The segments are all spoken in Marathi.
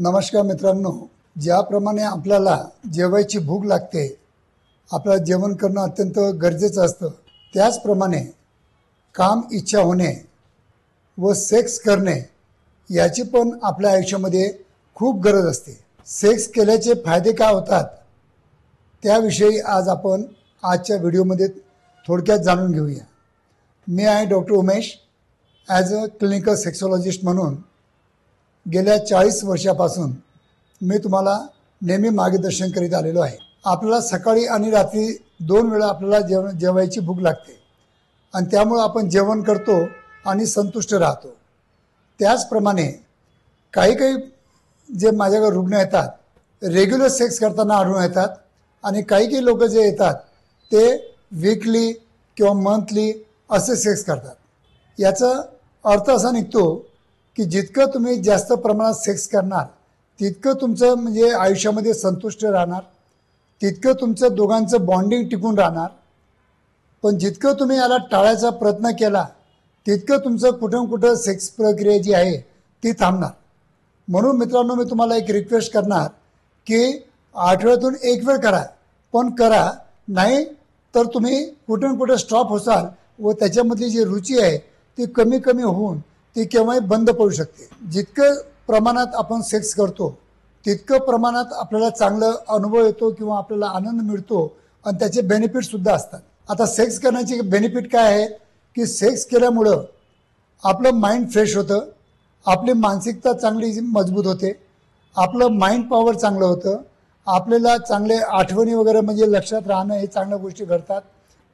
नमस्कार मित्रांनो, ज्याप्रमाणे आपल्याला जेवायची भूक लागते, आपल्याला जेवण करणं अत्यंत गरजेचं असतं, त्याचप्रमाणे काम इच्छा होणे व सेक्स करणे याची पण आपल्या आयुष्यामध्ये खूप गरज असते। सेक्स केल्याचे फायदे काय होतात त्याविषयी आज आपण आजच्या व्हिडिओमध्ये थोडक्यात जाणून घेऊया। मी आहे doctor Umesh, as a clinical sexologist म्हणून गेल्या 40 वर्षापासून मी तुम्हाला नेहमी मार्गदर्शन करीत आलेलो आहे। आपल्याला सकाळी आणि रात्री 2 वेळा आपल्याला जेवायची भूक लागते आणि त्यामुळे आपण जेवण करतो आणि संतुष्ट राहतो। त्याचप्रमाणे काही जे माझ्याकडे रुग्ण येतात, रेग्युलर सेक्स करताना आढळून येतात आणि काही लोक जे येतात ते वीकली किंवा मंथली असे सेक्स करतात। याचा अर्थ असा निघतो की जितकं तुम्ही जास्त प्रमाणात सेक्स करणार तितकं तुमचं म्हणजे आयुष्यामध्ये संतुष्ट राहणार, तितकं तुमचं दोघांचं बॉन्डिंग टिकून राहणार। पण जितकं तुम्ही याला टाळायचा प्रयत्न केला तितकं तुमचं कुठं सेक्स प्रक्रिया जी आहे ती थांबणार। म्हणून मित्रांनो, मी तुम्हाला एक रिक्वेस्ट करणार की आठवड्यातून 1 वेळ करा, पण करा, नाही तर तुम्ही कुठं स्टॉप होसाल व त्याच्यामधली जी रुची आहे ती कमी होऊन ती केव्हाही बंद पडू शकते। जितकं प्रमाणात आपण सेक्स करतो तितकं प्रमाणात आपल्याला चांगलं अनुभव येतो किंवा आपल्याला आनंद मिळतो आणि त्याचे बेनिफिटसुद्धा असतात। आता सेक्स करण्याचे बेनिफिट काय आहेत की सेक्स केल्यामुळं आपलं माइंड फ्रेश होतं, आपली मानसिकता चांगली मजबूत होते, आपलं माइंड पॉवर चांगलं होतं, आपल्याला चांगले आठवणी वगैरे म्हणजे लक्षात राहणं हे चांगल्या गोष्टी घडतात।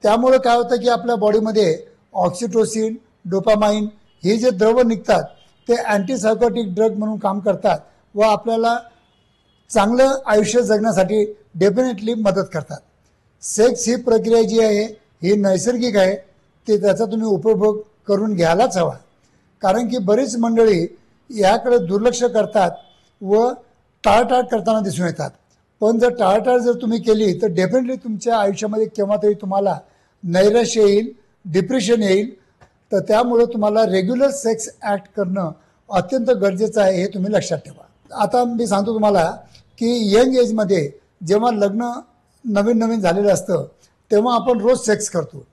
त्यामुळे काय होतं की आपल्या बॉडीमध्ये ऑक्सिटोसिन, डोपामाइन हे जे द्रव निघतात ते अँटीसायकोटिक ड्रग म्हणून काम करतात व आपल्याला चांगलं आयुष्य जगण्यासाठी डेफिनेटली मदत करतात। सेक्स ही प्रक्रिया जी आहे ही नैसर्गिक आहे, ते त्याचा तुम्ही उपभोग करून घ्यायलाच हवा। कारण की बरीच मंडळी याकडे दुर्लक्ष करतात व टाळाटाळ करताना दिसून येतात। पण जर टाळाटाळ जर तुम्ही केली तर डेफिनेटली तुमच्या आयुष्यामध्ये केव्हा तरी तुम्हाला नैराश्य येईल, डिप्रेशन येईल। तर त्यामुळे तुम्हाला रेग्युलर सेक्स ॲक्ट करणं अत्यंत गरजेचं आहे, हे तुम्ही लक्षात ठेवा। आता मी सांगतो तुम्हाला की यंग एजमध्ये जेव्हा लग्न नवीन झालेलं असतं तेव्हा आपण रोज सेक्स करतो,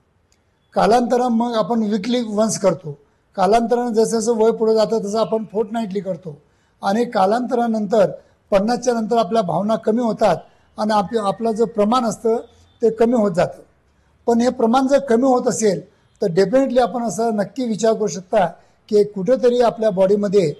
कालांतरानं मग आपण वीकली वन्स करतो, कालांतरानं जसं वय पुढे जातं तसं आपण फोर्टनाईटली करतो आणि कालांतरानंतर 50च्या नंतर आपल्या भावना कमी होतात आणि आपलं जे प्रमाण असतं ते कमी होत जातं। पण हे प्रमाण जर कमी होत असेल तर डेफिनेटली आपण असं नक्की विचार करू शकता की कुठेतरी आपल्या बॉडीमध्ये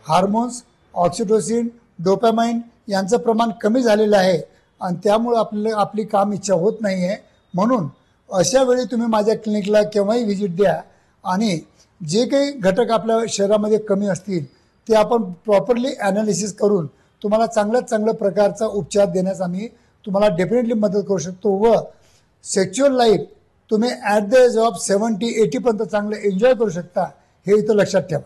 हार्मोन्स, ऑक्सिटोसिन, डोपामाइन यांचं प्रमाण कमी झालेलं आहे आणि त्यामुळे आपली काम इच्छा होत नाही आहे। म्हणून अशा वेळी तुम्ही माझ्या क्लिनिकला केव्हाही व्हिजिट द्या आणि जे काही घटक आपल्या शरीरामध्ये कमी असतील ते आपण प्रॉपरली ॲनालिसिस करून तुम्हाला चांगल्या प्रकारचा उपचार देण्यास आम्ही तुम्हाला डेफिनेटली मदत करू शकतो व सेक्शुअल लाईफ तुम्ही ॲट द एज ऑफ 70-80 पर्यंत चांगलं एन्जॉय करू शकता, हे इथं लक्षात ठेवा।